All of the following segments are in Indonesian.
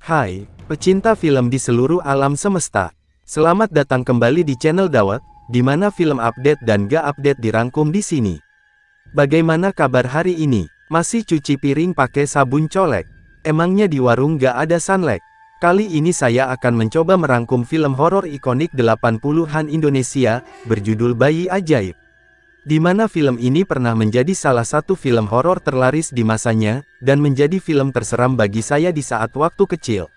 Hai, pecinta film di seluruh alam semesta. Selamat datang kembali di channel Dawet, di mana film update dan gak update dirangkum di sini. Bagaimana kabar hari ini? Masih cuci piring pakai sabun colek? Emangnya di warung gak ada sunlight? Kali ini saya akan mencoba merangkum film horor ikonik 80-an Indonesia, berjudul Bayi Ajaib. Di mana film ini pernah menjadi salah satu film horor terlaris di masanya, dan menjadi film terseram bagi saya di saat waktu kecil.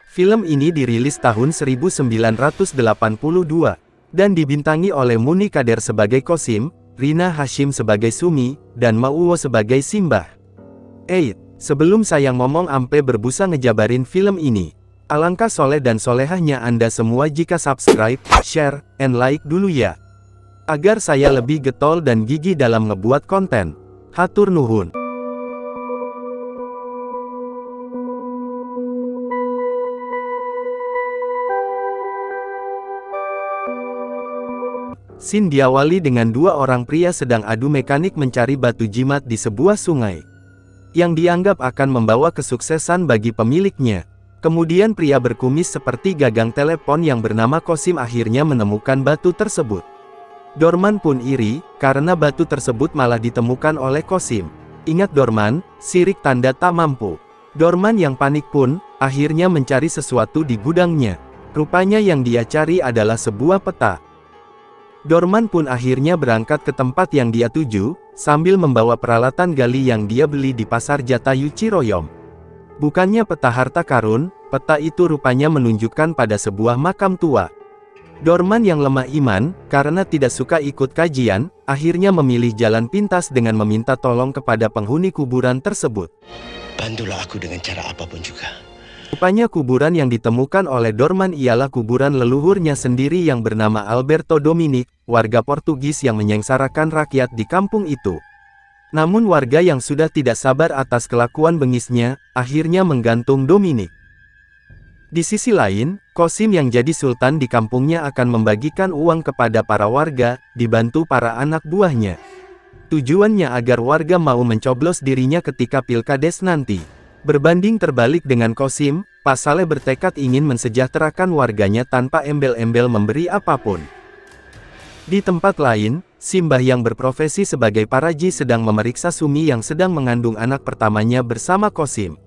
Film ini dirilis tahun 1982, dan dibintangi oleh Muni Kader sebagai Kosim, Rina Hasyim sebagai Sumi, dan Mauwo sebagai Simbah. Sebelum saya ngomong ampe berbusa ngejabarin film ini, alangkah soleh dan solehahnya Anda semua jika subscribe, share, and like dulu ya. Agar saya lebih getol dan gigih dalam ngebuat konten. Hatur nuhun. Scene diawali dengan dua orang pria sedang adu mekanik mencari batu jimat di sebuah sungai, yang dianggap akan membawa kesuksesan bagi pemiliknya. Kemudian pria berkumis seperti gagang telepon yang bernama Kosim akhirnya menemukan batu tersebut. Dorman pun iri, karena batu tersebut malah ditemukan oleh Kosim. Ingat Dorman, sirik tanda tak mampu. Dorman yang panik pun, akhirnya mencari sesuatu di gudangnya. Rupanya yang dia cari adalah sebuah peta. Dorman pun akhirnya berangkat ke tempat yang dia tuju, sambil membawa peralatan gali yang dia beli di pasar Jatayu Ciroyom. Bukannya peta harta karun, peta itu rupanya menunjukkan pada sebuah makam tua. Dorman yang lemah iman, karena tidak suka ikut kajian, akhirnya memilih jalan pintas dengan meminta tolong kepada penghuni kuburan tersebut. Bantulah aku dengan cara apapun juga. Rupanya kuburan yang ditemukan oleh Dorman ialah kuburan leluhurnya sendiri yang bernama Alberto Dominic, warga Portugis yang menyengsarakan rakyat di kampung itu. Namun warga yang sudah tidak sabar atas kelakuan bengisnya, akhirnya menggantung Dominic. Di sisi lain, Kosim yang jadi sultan di kampungnya akan membagikan uang kepada para warga, dibantu para anak buahnya. Tujuannya agar warga mau mencoblos dirinya ketika pilkades nanti. Berbanding terbalik dengan Kosim, Pak Saleh bertekad ingin mensejahterakan warganya tanpa embel-embel memberi apapun. Di tempat lain, Simbah yang berprofesi sebagai paraji sedang memeriksa Sumi yang sedang mengandung anak pertamanya bersama Kosim.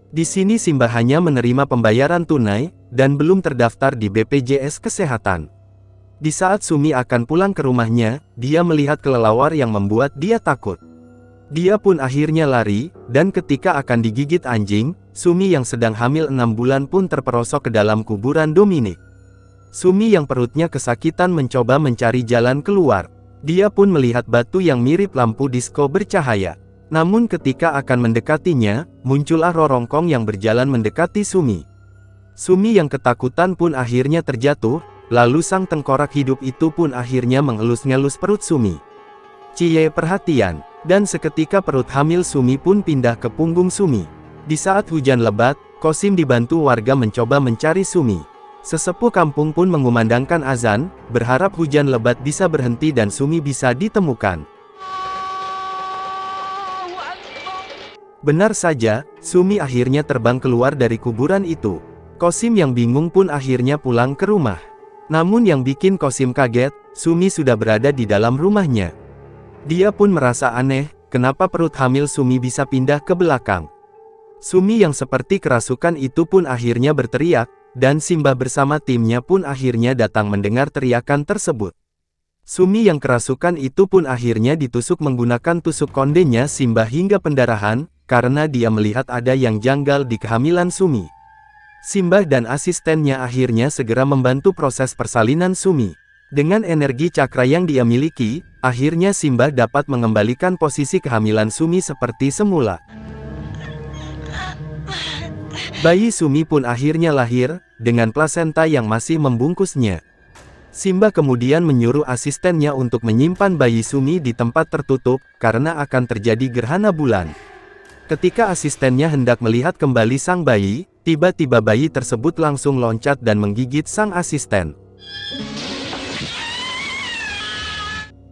Di sini Simbah hanya menerima pembayaran tunai, dan belum terdaftar di BPJS Kesehatan. Di saat Sumi akan pulang ke rumahnya, dia melihat kelelawar yang membuat dia takut. Dia pun akhirnya lari, dan ketika akan digigit anjing, Sumi yang sedang hamil 6 bulan pun terperosok ke dalam kuburan Dominic. Sumi yang perutnya kesakitan mencoba mencari jalan keluar. Dia pun melihat batu yang mirip lampu disko bercahaya. Namun ketika akan mendekatinya, muncullah Rorongkong yang berjalan mendekati Sumi. Sumi yang ketakutan pun akhirnya terjatuh, lalu sang tengkorak hidup itu pun akhirnya mengelus-ngelus perut Sumi. Cie perhatian, dan seketika perut hamil Sumi pun pindah ke punggung Sumi. Di saat hujan lebat, Kosim dibantu warga mencoba mencari Sumi. Sesepuh kampung pun mengumandangkan azan, berharap hujan lebat bisa berhenti dan Sumi bisa ditemukan. Benar saja, Sumi akhirnya terbang keluar dari kuburan itu. Kosim yang bingung pun akhirnya pulang ke rumah. Namun yang bikin Kosim kaget, Sumi sudah berada di dalam rumahnya. Dia pun merasa aneh, kenapa perut hamil Sumi bisa pindah ke belakang. Sumi yang seperti kerasukan itu pun akhirnya berteriak, dan Simbah bersama timnya pun akhirnya datang mendengar teriakan tersebut. Sumi yang kerasukan itu pun akhirnya ditusuk menggunakan tusuk kondenya Simbah hingga pendarahan, karena dia melihat ada yang janggal di kehamilan Sumi. Simbah dan asistennya akhirnya segera membantu proses persalinan Sumi. Dengan energi cakra yang dia miliki, akhirnya Simbah dapat mengembalikan posisi kehamilan Sumi seperti semula. Bayi Sumi pun akhirnya lahir, dengan plasenta yang masih membungkusnya. Simbah kemudian menyuruh asistennya untuk menyimpan bayi Sumi di tempat tertutup, karena akan terjadi gerhana bulan. Ketika asistennya hendak melihat kembali sang bayi, tiba-tiba bayi tersebut langsung loncat dan menggigit sang asisten.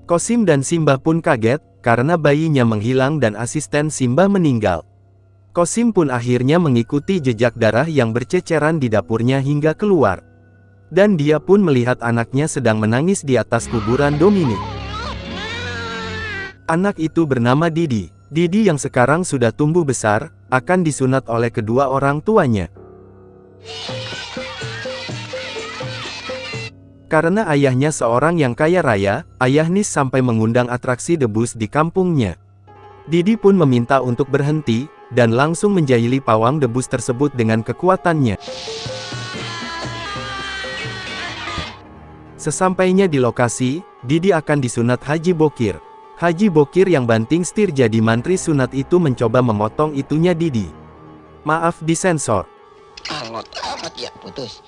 Kosim dan Simbah pun kaget, karena bayinya menghilang dan asisten Simbah meninggal. Kosim pun akhirnya mengikuti jejak darah yang berceceran di dapurnya hingga keluar. Dan dia pun melihat anaknya sedang menangis di atas kuburan Dominic. Anak itu bernama Didi. Didi yang sekarang sudah tumbuh besar, akan disunat oleh kedua orang tuanya. Karena ayahnya seorang yang kaya raya, ayah Nis sampai mengundang atraksi debus di kampungnya. Didi pun meminta untuk berhenti, dan langsung menjahili pawang debus tersebut dengan kekuatannya. Sesampainya di lokasi, Didi akan disunat Haji Bokir. Haji Bokir yang banting setir jadi mantri sunat itu mencoba memotong itunya Didi. Maaf disensor. Alot amat ya putus.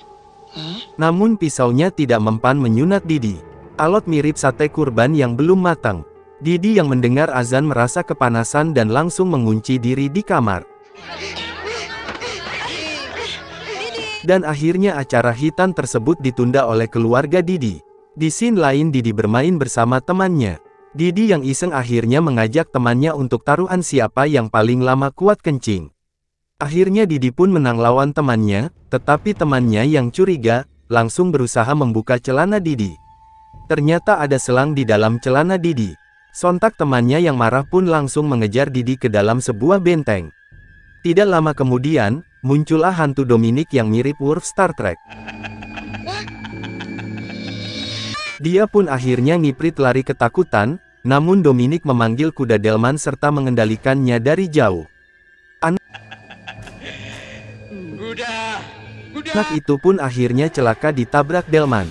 Namun pisaunya tidak mempan menyunat Didi. Alot mirip sate kurban yang belum matang. Didi yang mendengar azan merasa kepanasan dan langsung mengunci diri di kamar. Dan akhirnya acara hitan tersebut ditunda oleh keluarga Didi. Di scene lain Didi bermain bersama temannya. Didi yang iseng akhirnya mengajak temannya untuk taruhan siapa yang paling lama kuat kencing. Akhirnya Didi pun menang lawan temannya, tetapi temannya yang curiga, langsung berusaha membuka celana Didi. Ternyata ada selang di dalam celana Didi. Sontak temannya yang marah pun langsung mengejar Didi ke dalam sebuah benteng. Tidak lama kemudian, muncullah hantu Dominic yang mirip Worf Star Trek. Dia pun akhirnya ngiprit lari ketakutan, namun Dominic memanggil kuda delman serta mengendalikannya dari jauh. Anak itu pun akhirnya celaka ditabrak delman.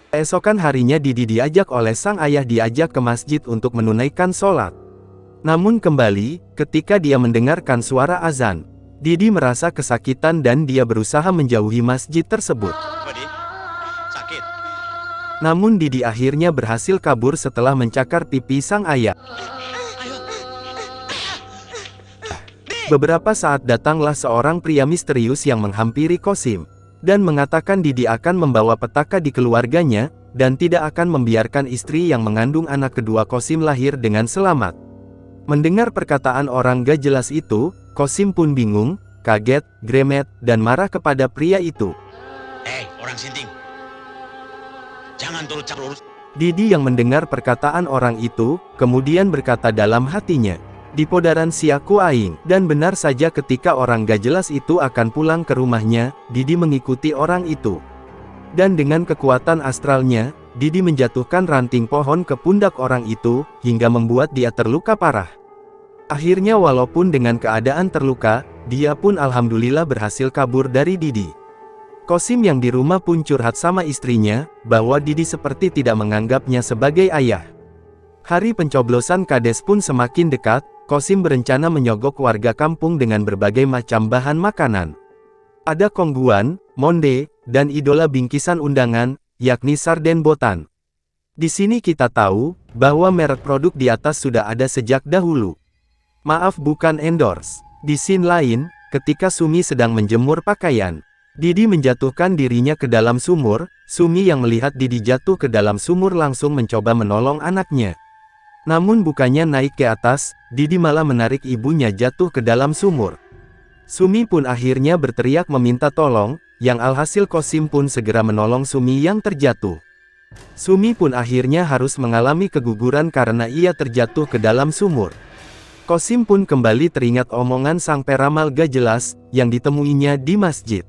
Keesokan harinya Didi diajak oleh sang ayah ke masjid untuk menunaikan sholat. Namun kembali, ketika dia mendengarkan suara azan, Didi merasa kesakitan dan dia berusaha menjauhi masjid tersebut. Namun Didi akhirnya berhasil kabur setelah mencakar pipi sang ayah. Beberapa saat datanglah seorang pria misterius yang menghampiri Kosim dan mengatakan Didi akan membawa petaka di keluarganya, dan tidak akan membiarkan istri yang mengandung anak kedua Kosim lahir dengan selamat. Mendengar perkataan orang gak jelas itu, Kosim pun bingung, kaget, gremet, dan marah kepada pria itu. Orang sinting. Jangan turut campur. Didi yang mendengar perkataan orang itu, kemudian berkata dalam hatinya, di podaran siaku aing, dan benar saja ketika orang gak jelas itu akan pulang ke rumahnya, Didi mengikuti orang itu. Dan dengan kekuatan astralnya, Didi menjatuhkan ranting pohon ke pundak orang itu, hingga membuat dia terluka parah. Akhirnya walaupun dengan keadaan terluka, dia pun alhamdulillah berhasil kabur dari Didi. Kosim yang di rumah pun curhat sama istrinya, bahwa Didi seperti tidak menganggapnya sebagai ayah. Hari pencoblosan kades pun semakin dekat. Kosim berencana menyogok warga kampung dengan berbagai macam bahan makanan. Ada kongguan, monde, dan idola bingkisan undangan, yakni sarden botan. Di sini kita tahu, bahwa merek produk di atas sudah ada sejak dahulu. Maaf bukan endorse. Di scene lain, ketika Sumi sedang menjemur pakaian, Didi menjatuhkan dirinya ke dalam sumur. Sumi yang melihat Didi jatuh ke dalam sumur langsung mencoba menolong anaknya. Namun bukannya naik ke atas, Didi malah menarik ibunya jatuh ke dalam sumur. Sumi pun akhirnya berteriak meminta tolong, yang alhasil Kosim pun segera menolong Sumi yang terjatuh. Sumi pun akhirnya harus mengalami keguguran karena ia terjatuh ke dalam sumur. Kosim pun kembali teringat omongan sang peramal gak jelas, yang ditemuinya di masjid.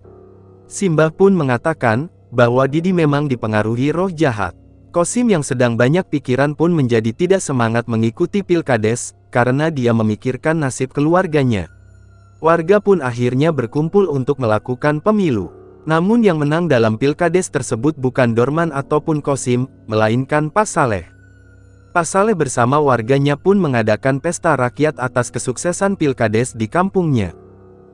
Simbah pun mengatakan, bahwa Didi memang dipengaruhi roh jahat. Kosim yang sedang banyak pikiran pun menjadi tidak semangat mengikuti pilkades, karena dia memikirkan nasib keluarganya. Warga pun akhirnya berkumpul untuk melakukan pemilu. Namun yang menang dalam pilkades tersebut bukan Dorman ataupun Kosim, melainkan Pak Saleh. Pak Saleh bersama warganya pun mengadakan pesta rakyat atas kesuksesan pilkades di kampungnya.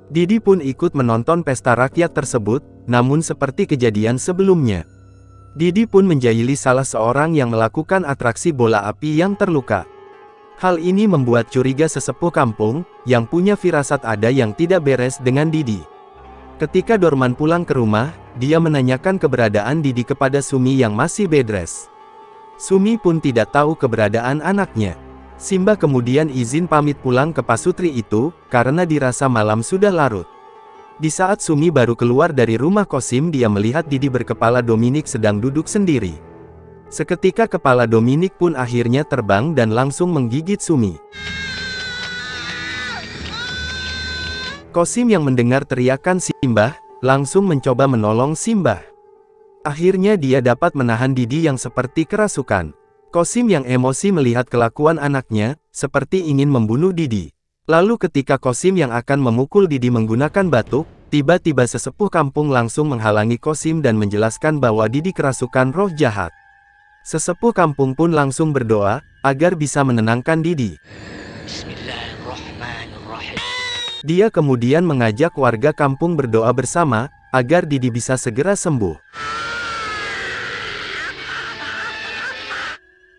Didi pun ikut menonton pesta rakyat tersebut, namun seperti kejadian sebelumnya, Didi pun menjahili salah seorang yang melakukan atraksi bola api yang terluka. Hal ini membuat curiga sesepuh kampung, yang punya firasat ada yang tidak beres dengan Didi. Ketika Dorman pulang ke rumah, dia menanyakan keberadaan Didi kepada Sumi yang masih bedres. Sumi pun tidak tahu keberadaan anaknya. Simba kemudian izin pamit pulang ke pasutri itu, karena dirasa malam sudah larut. Di saat Sumi baru keluar dari rumah Qasim, dia melihat Didi berkepala Dominic sedang duduk sendiri. Seketika kepala Dominic pun akhirnya terbang dan langsung menggigit Sumi. Qasim yang mendengar teriakan Simbah, langsung mencoba menolong Simbah. Akhirnya dia dapat menahan Didi yang seperti kerasukan. Qasim yang emosi melihat kelakuan anaknya, seperti ingin membunuh Didi. Lalu ketika Qasim yang akan memukul Didi menggunakan batu, tiba-tiba sesepuh kampung langsung menghalangi Qasim dan menjelaskan bahwa Didi kerasukan roh jahat. Sesepuh kampung pun langsung berdoa, agar bisa menenangkan Didi. Bismillahirrahmanirrahim. Dia kemudian mengajak warga kampung berdoa bersama, agar Didi bisa segera sembuh.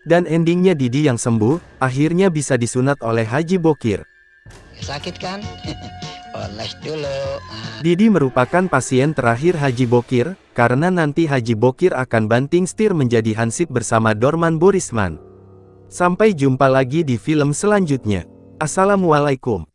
Dan endingnya Didi yang sembuh, akhirnya bisa disunat oleh Haji Bokir. Sakit kan? Oles dulu. Didi merupakan pasien terakhir Haji Bokir, karena nanti Haji Bokir akan banting setir menjadi Hansip bersama Dorman Borisman. Sampai jumpa lagi di film selanjutnya. Assalamualaikum.